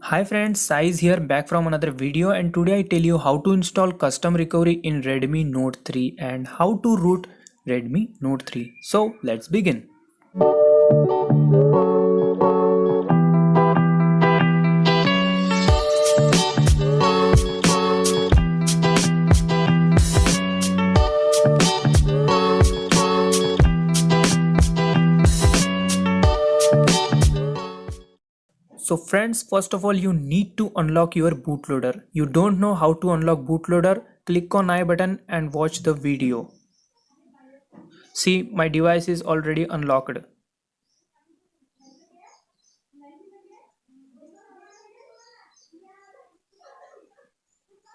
Hi friends, Sai is here back from another video, and today I tell you how to install custom recovery in Redmi Note 3 and how to root Redmi Note 3. So let's begin. So friends, first of all you need to unlock your bootloader. You don't know how to unlock bootloader? Click on I button and watch the video. See, my device is already unlocked.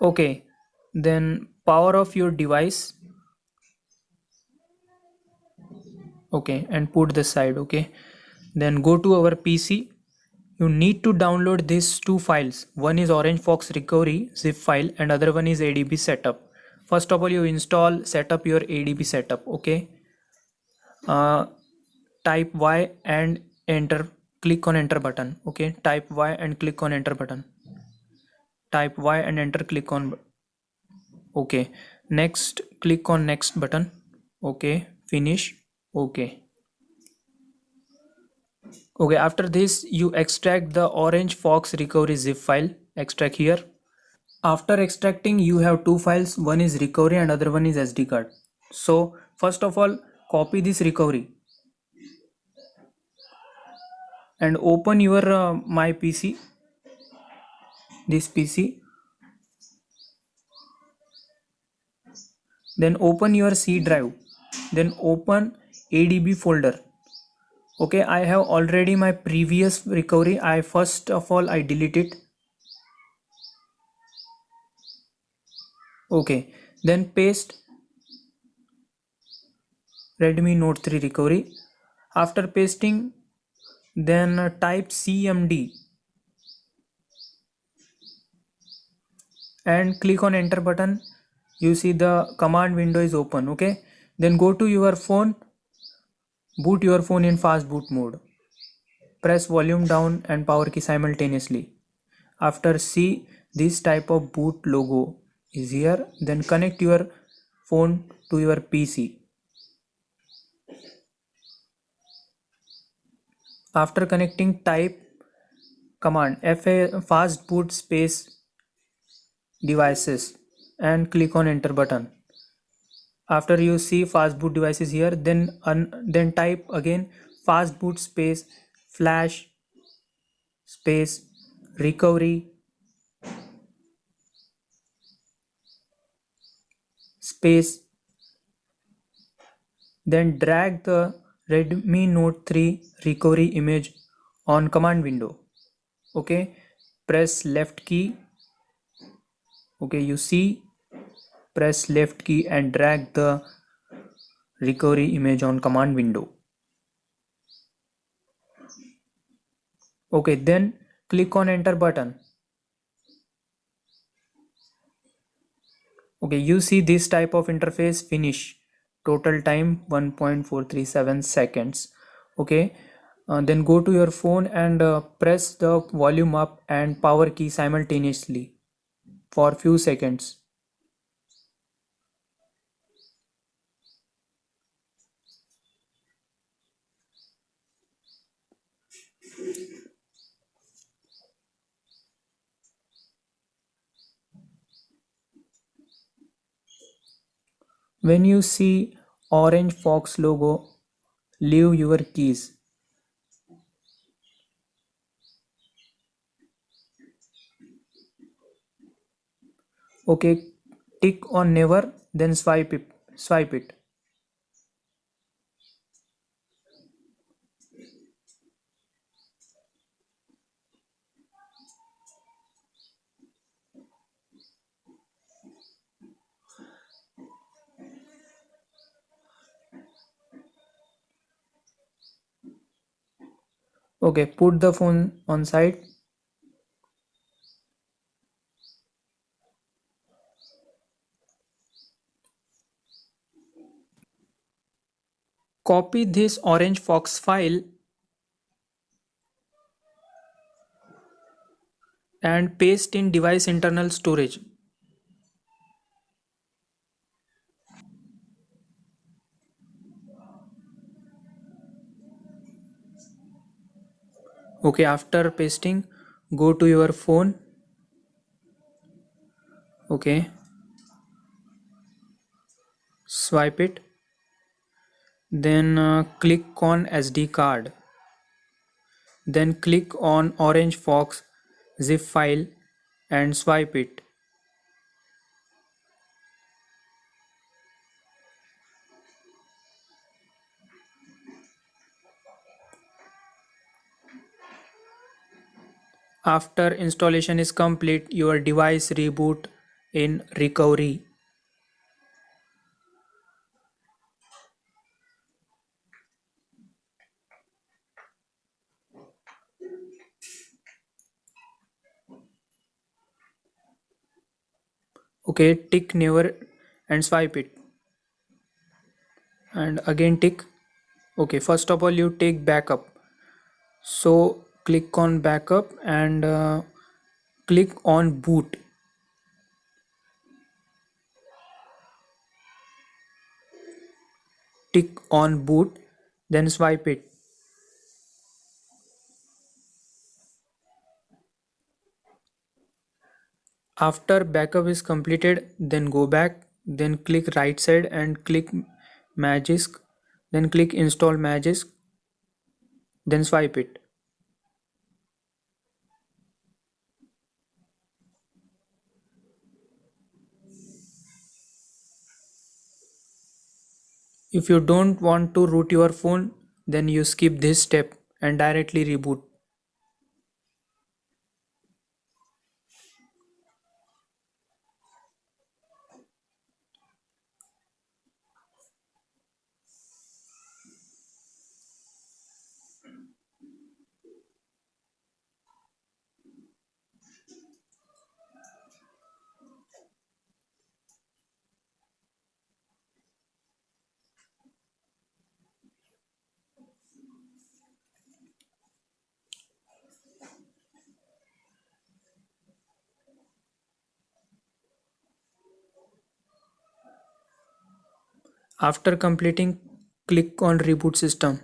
Okay, then power off your device. Okay, and put this side. Okay, then go to our PC. You need to download these two files. One is Orange Fox Recovery zip file and other one is ADB setup. First of all, you install setup your ADB setup. Okay, uh, type Y and enter. Click on enter button. Okay, type Y and click on enter button. Type Y and enter. Click on. Okay, next click on next button. Okay, finish. Okay. Okay, after this you extract the Orange Fox recovery zip file. Extract here. After extracting you have two files, one is recovery and other one is SD card. So first of all copy this recovery and open your my PC, this PC, then open your C drive, then open ADB folder. Okay, I have already my previous recovery. I first of all I delete it. Okay, then paste Redmi Note 3 recovery. After pasting, then type CMD and click on enter button. You see the command window is open. Okay, then go to your phone, boot your phone in fast boot mode, press volume down and power key simultaneously. After see this type of boot logo is here, then connect your phone to your PC. After connecting, type command fa fast boot space devices and click on enter button. After you see fast boot devices here, then type again fast boot space flash space recovery space, then drag the Redmi Note 3 recovery image on command window. Okay, press left key. Okay, you see, press left key and drag the recovery image on command window. Okay, then click on enter button. Okay, you see this type of interface. Finish. Total time 1.437 seconds. Okay, then go to your phone and press the volume up and power key simultaneously for few seconds. When you see Orange Fox logo, leave your keys. Okay, tick on never, then swipe it. Swipe it. Okay, put the phone on side. Copy this Orange Fox file and paste in device internal storage. Okay, after pasting, go to your phone. Okay, swipe it, then click on SD card, then click on Orange Fox zip file and swipe it. After installation is complete, your device reboot in recovery. Okay, tick never and swipe it, and again tick. Okay, first of all you take backup, so click on backup and click on boot. Tick on boot, then swipe it. After backup is completed, then go back, then click right side and click Magisk, then click install Magisk, then swipe it. If you don't want to root your phone, then you skip this step and directly reboot. After completing, click on reboot system.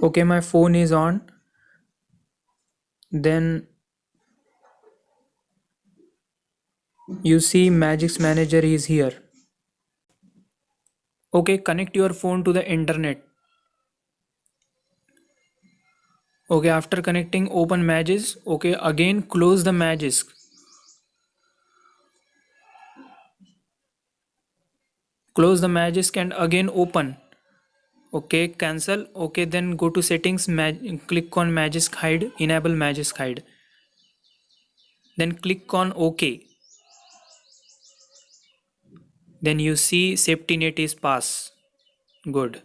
Okay, my phone is on. Then you see Magic's manager is here. Okay, connect your phone to the internet. Okay, after connecting, open Magisk. Okay, again close the Magisk. Close the Magisk and again open. Okay, cancel. Okay, then go to settings, click on Magisk hide, enable Magisk hide. Then click on OK. Then you see safety net is pass. Good.